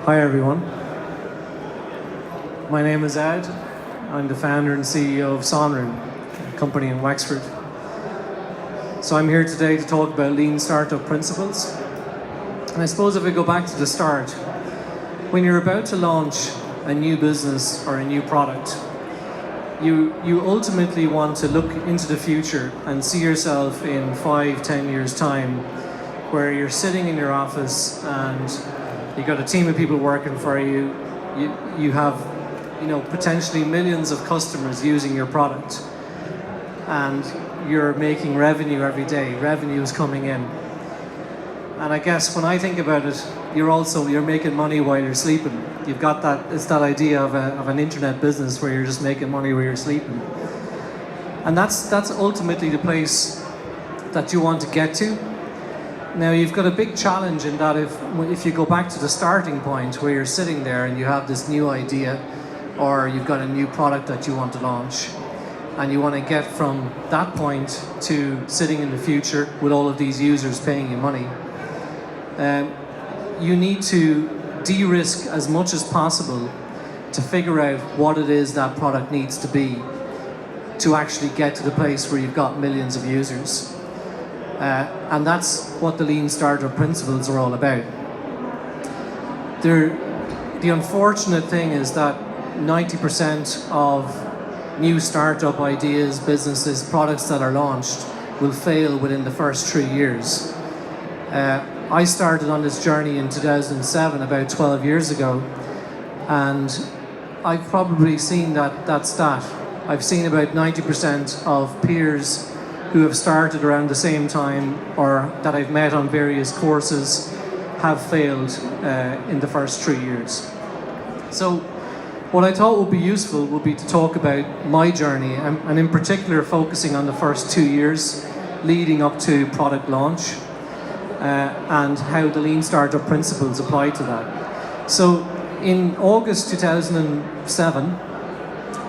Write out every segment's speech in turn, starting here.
Hi everyone. My name is Ed. I'm the founder and CEO of Sonru, a company in Wexford. So I'm here today to talk about lean startup principles. And I suppose if we go back to the start, when you're about to launch a new business or a new product, you ultimately want to look into the future and see yourself in 5-10 years time, where you're sitting in your office and you've got a team of people working for you. You have, potentially millions of customers using your product, and you're making revenue every day. Revenue is coming in, and I guess when I think about it, you're making money while you're sleeping. You've got that. It's that idea of an internet business where you're just making money while you're sleeping, and that's ultimately the place that you want to get to. Now you've got a big challenge in that if you go back to the starting point where you're sitting there and you have this new idea, or you've got a new product that you want to launch, and you want to get from that point to sitting in the future with all of these users paying you money, you need to de-risk as much as possible to figure out what it is that product needs to be to actually get to the place where you've got millions of users. And that's what the lean startup principles are all about. The unfortunate thing is that 90% of new startup ideas, businesses, products that are launched will fail within the first 3 years. I started on this journey in 2007, about 12 years ago, and I've probably seen that stat. I've seen about 90% of peers who have started around the same time, or that I've met on various courses, have failed in the first 3 years. So what I thought would be useful would be to talk about my journey, and in particular focusing on the first 2 years leading up to product launch, and how the lean startup principles apply to that. So in August 2007,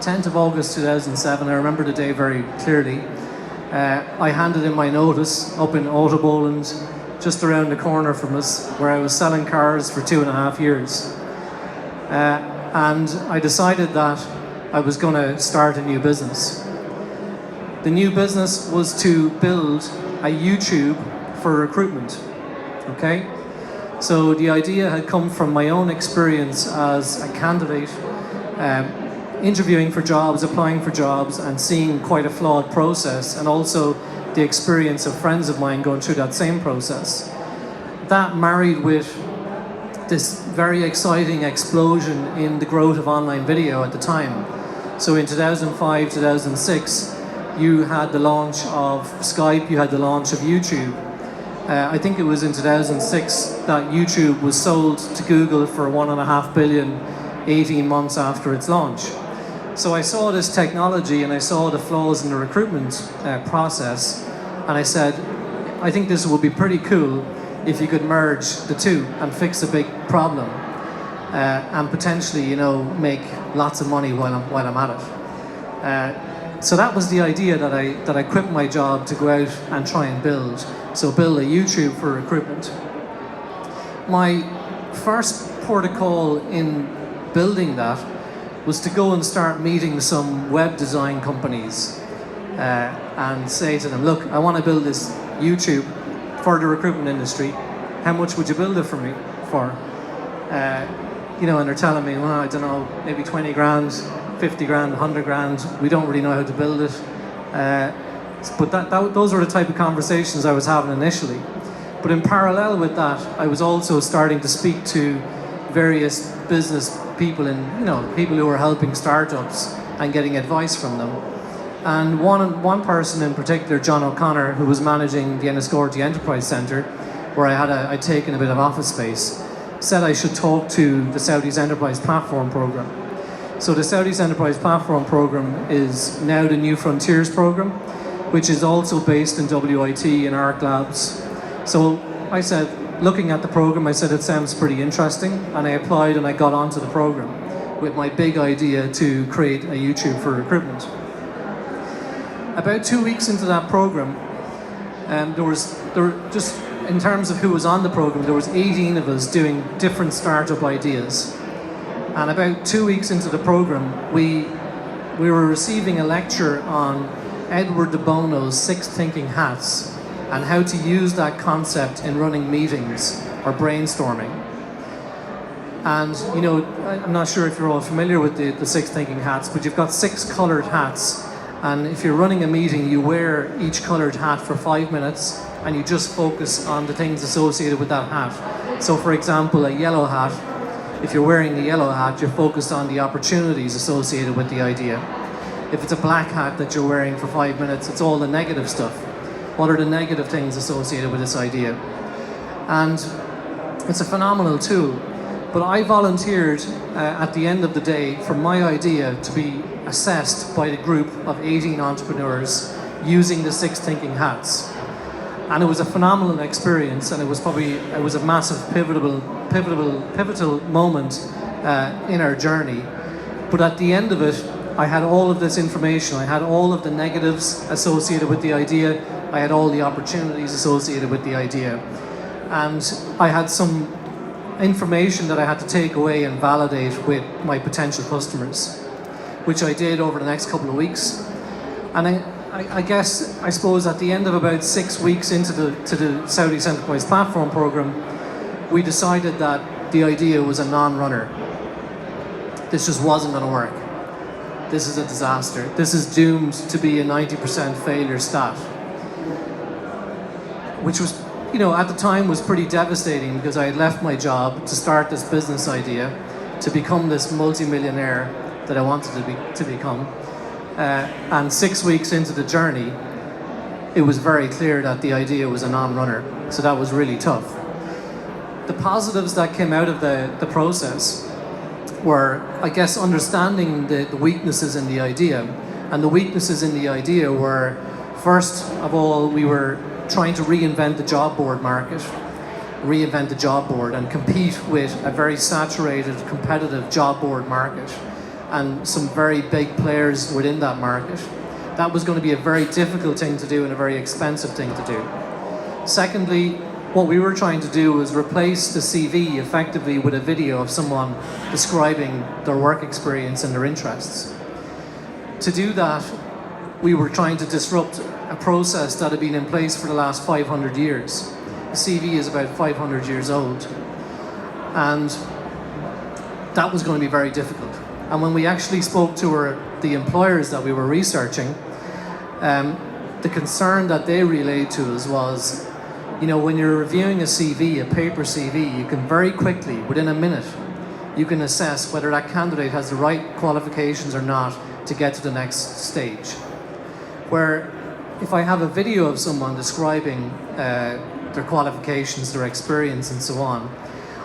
10th of August 2007, I remember the day very clearly, I handed in my notice up in Autoboland, just around the corner from us, where I was selling cars for 2.5 years. And I decided that I was going to start a new business. The new business was to build a YouTube for recruitment, okay? So the idea had come from my own experience as a candidate, interviewing for jobs, applying for jobs, and seeing quite a flawed process, and also the experience of friends of mine going through that same process. That married with this very exciting explosion in the growth of online video at the time. So in 2005, 2006, you had the launch of Skype, you had the launch of YouTube. I think it was in 2006 that YouTube was sold to Google for $1.5 billion 18 months after its launch. So I saw this technology and I saw the flaws in the recruitment process, and I said, I think this would be pretty cool if you could merge the two and fix a big problem, and potentially, make lots of money while I'm at it. So that was the idea that I quit my job to go out and try and build. So build a YouTube for recruitment. My first port of call in building that was to go and start meeting some web design companies and say to them, look, I want to build this YouTube for the recruitment industry. How much would you build it for me for? And they're telling me, well, I don't know, maybe 20 grand, 50 grand, 100 grand. We don't really know how to build it. But those were the type of conversations I was having initially. But in parallel with that, I was also starting to speak to various business people people who were helping startups and getting advice from them. And one person in particular, John O'Connor, who was managing the Enniscorthy Enterprise Centre, where I'd taken a bit of office space, said I should talk to the Southeast Enterprise Platform Programme. So the Southeast Enterprise Platform Programme is now the New Frontiers Programme, which is also based in WIT and ARC Labs. So I said, looking at the program, I said it sounds pretty interesting, and I applied and I got onto the program with my big idea to create a YouTube for recruitment. About 2 weeks into that program, there were just in terms of who was on the program, there was 18 of us doing different startup ideas. And about 2 weeks into the program, we were receiving a lecture on Edward de Bono's 6 thinking hats and how to use that concept in running meetings or brainstorming. And I'm not sure if you're all familiar with the 6 thinking hats, but you've got 6 colored hats. And if you're running a meeting, you wear each colored hat for 5 minutes and you just focus on the things associated with that hat. So for example, a yellow hat, if you're wearing the yellow hat, you're focused on the opportunities associated with the idea. If it's a black hat that you're wearing for 5 minutes, it's all the negative stuff. What are the negative things associated with this idea? And it's a phenomenal tool. But I volunteered at the end of the day for my idea to be assessed by a group of 18 entrepreneurs using the 6 thinking hats. And it was a phenomenal experience, and it was a massive pivotal moment in our journey. But at the end of it, I had all of this information. I had all of the negatives associated with the idea. I had all the opportunities associated with the idea. And I had some information that I had to take away and validate with my potential customers, which I did over the next couple of weeks. And I suppose at the end of about 6 weeks into the Southeast Enterprise Platform Program, we decided that the idea was a non-runner. This just wasn't going to work. This is a disaster. This is doomed to be a 90% failure stat, which was, at the time was pretty devastating because I had left my job to start this business idea, to become this multi-millionaire that I wanted to become. And 6 weeks into the journey, it was very clear that the idea was a non-runner. So that was really tough. The positives that came out of the process were, I guess, understanding the weaknesses in the idea. And the weaknesses in the idea were, first of all, we were trying to reinvent the job board market, reinvent the job board and compete with a very saturated, competitive job board market and some very big players within that market. That was going to be a very difficult thing to do and a very expensive thing to do. Secondly, what we were trying to do was replace the CV effectively with a video of someone describing their work experience and their interests. To do that, we were trying to disrupt a process that had been in place for the last 500 years. The CV is about 500 years old. And that was going to be very difficult. And when we actually spoke to the employers that we were researching, the concern that they relayed to us was, when you're reviewing a CV, a paper CV, you can very quickly, within a minute, you can assess whether that candidate has the right qualifications or not to get to the next stage. Where if I have a video of someone describing their qualifications, their experience and so on,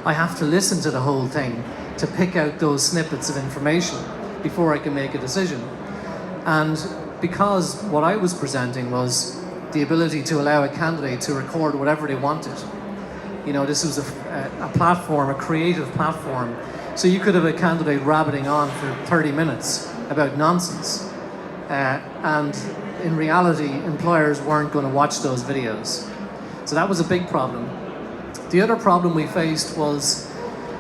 I have to listen to the whole thing to pick out those snippets of information before I can make a decision. And because what I was presenting was the ability to allow a candidate to record whatever they wanted. This was a platform, a creative platform. So you could have a candidate rabbiting on for 30 minutes about nonsense. And in reality, employers weren't going to watch those videos. So that was a big problem. The other problem we faced was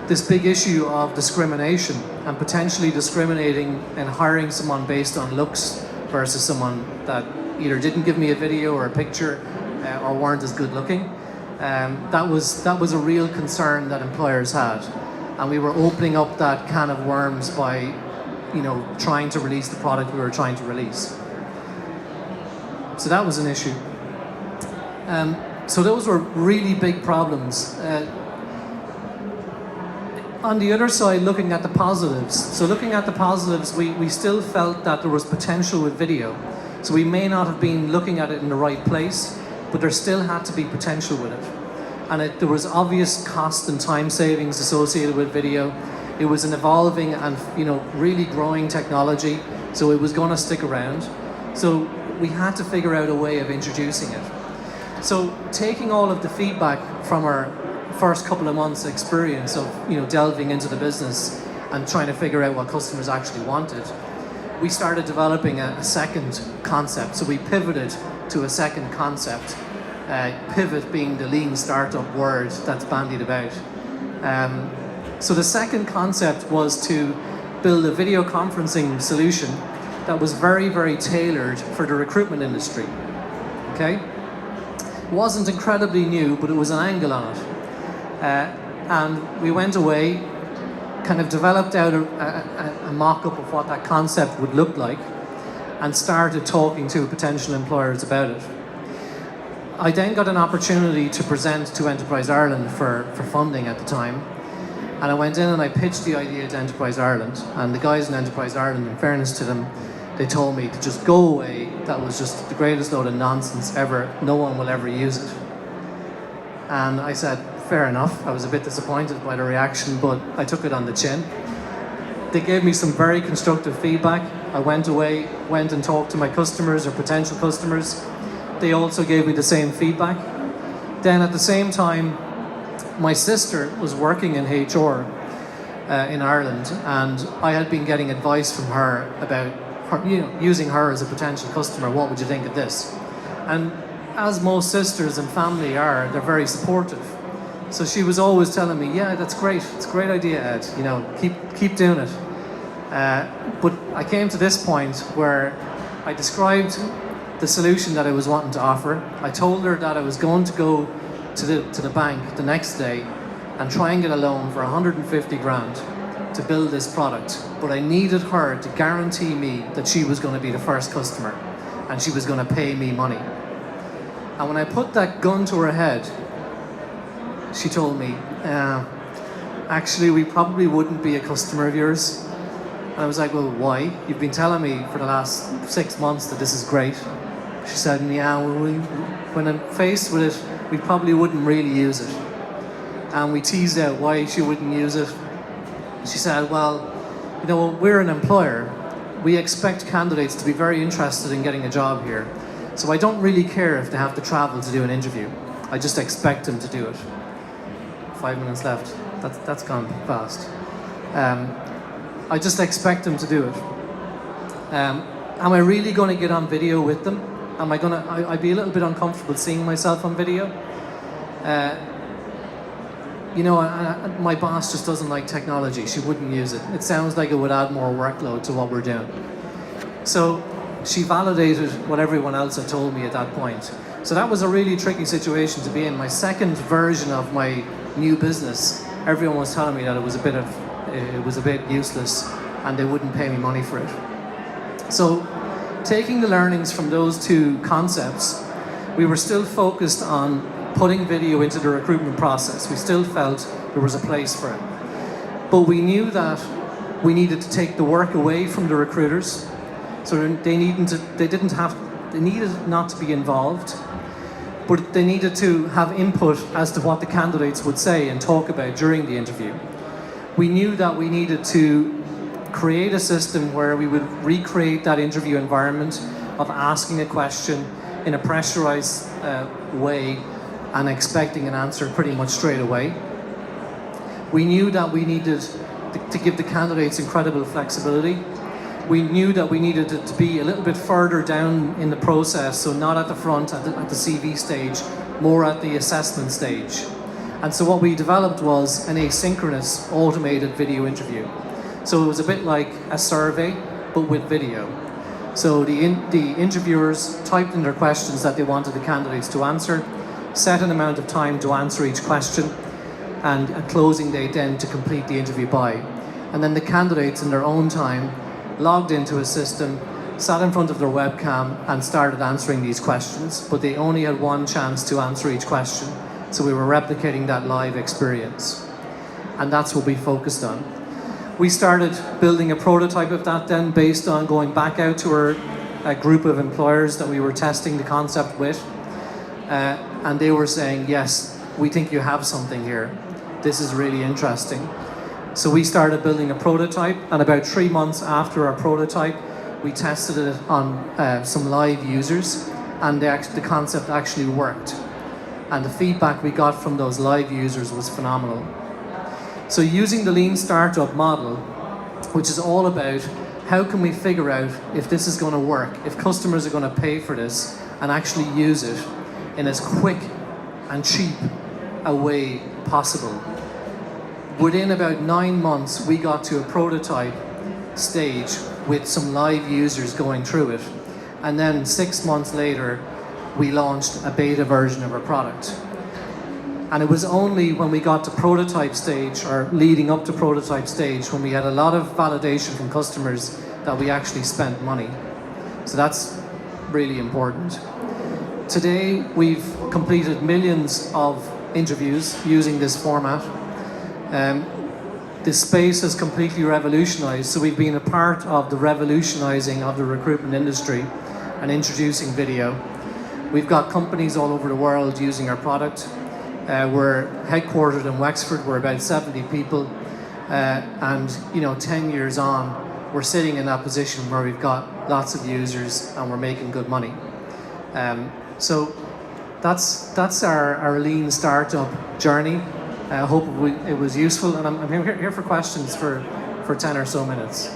this big issue of discrimination and potentially discriminating and hiring someone based on looks versus someone that either didn't give me a video or a picture or weren't as good looking. That was a real concern that employers had. And we were opening up that can of worms by trying to release the product we were trying to release. So that was an issue. So those were really big problems. On the other side, looking at the positives. We still felt that there was potential with video. So we may not have been looking at it in the right place, but there still had to be potential with it. And there was obvious cost and time savings associated with video. It was an evolving and really growing technology, so it was going to stick around. So we had to figure out a way of introducing it. So taking all of the feedback from our first couple of months' experience of delving into the business and trying to figure out what customers actually wanted, we started developing a second concept. So we pivoted to a second concept, pivot being the lean startup word that's bandied about. So the second concept was to build a video conferencing solution that was very, very tailored for the recruitment industry. Okay? It wasn't incredibly new, but it was an angle on it. And we went away, kind of developed out a mock-up of what that concept would look like, and started talking to potential employers about it. I then got an opportunity to present to Enterprise Ireland for funding at the time. And I went in and I pitched the idea to Enterprise Ireland. And the guys in Enterprise Ireland, in fairness to them, they told me to just go away. That was just the greatest load of nonsense ever. No one will ever use it. And I said, fair enough. I was a bit disappointed by the reaction, but I took it on the chin. They gave me some very constructive feedback. I went away, went and talked to my customers or potential customers. They also gave me the same feedback. Then at the same time, my sister was working in HR in Ireland, and I had been getting advice from her about her, using her as a potential customer. What would you think of this? And as most sisters and family are, they're very supportive. So she was always telling me, yeah, that's great. It's a great idea, Ed. Keep doing it. But I came to this point where I described the solution that I was wanting to offer. I told her that I was going to go to the bank the next day and try and get a loan for 150 grand to build this product. But I needed her to guarantee me that she was going to be the first customer and she was going to pay me money. And when I put that gun to her head, she told me, actually, we probably wouldn't be a customer of yours. And I was like, well, why? You've been telling me for the last 6 months that this is great. She said, yeah, when I'm faced with it, we probably wouldn't really use it. And we teased out why she wouldn't use it. She said, well, we're an employer. We expect candidates to be very interested in getting a job here. So I don't really care if they have to travel to do an interview. I just expect them to do it. 5 minutes left. That's gone fast. I just expect them to do it. Am I really going to get on video with them? I'd be a little bit uncomfortable seeing myself on video. My boss just doesn't like technology. She wouldn't use it. It sounds like it would add more workload to what we're doing. So she validated what everyone else had told me at that point. So that was a really tricky situation to be in. My second version of my new business, everyone was telling me that it was a bit useless and they wouldn't pay me money for it. So taking the learnings from those two concepts, we were still focused on putting video into the recruitment process. We still felt there was a place for it. But we knew that we needed to take the work away from the recruiters. So they needed not to be involved, but they needed to have input as to what the candidates would say and talk about during the interview. We knew that we needed to create a system where we would recreate that interview environment of asking a question in a pressurized way and expecting an answer pretty much straight away. We knew that we needed to give the candidates incredible flexibility. We knew that we needed it to be a little bit further down in the process, so not at the front, at the CV stage, more at the assessment stage. And so what we developed was an asynchronous automated video interview. So it was a bit like a survey, but with video. So the interviewers typed in their questions that they wanted the candidates to answer, set an amount of time to answer each question, and a closing date then to complete the interview by. And then the candidates in their own time logged into a system, sat in front of their webcam and started answering these questions, but they only had one chance to answer each question. So we were replicating that live experience. And that's what we focused on. We started building a prototype of that then based on going back out to a group of employers that we were testing the concept with. And they were saying, yes, we think you have something here. This is really interesting. So we started building a prototype, and about 3 months after our prototype, we tested it on some live users, and the concept actually worked. And the feedback we got from those live users was phenomenal. So using the lean startup model, which is all about how can we figure out if this is going to work, if customers are going to pay for this and actually use it in as quick and cheap a way possible. Within about 9 months, we got to a prototype stage with some live users going through it. And then 6 months later, we launched a beta version of our product. And it was only when we got to prototype stage, or leading up to prototype stage, when we had a lot of validation from customers, that we actually spent money. So that's really important. Today, we've completed millions of interviews using this format. This space has completely revolutionized, so we've been a part of the revolutionizing of the recruitment industry and introducing video. We've got companies all over the world using our product. We're headquartered in Wexford, we're about 70 people, and 10 years on, we're sitting in that position where we've got lots of users and we're making good money. So that's our lean startup journey. I hope it was useful, and I'm here for questions for 10 or so minutes.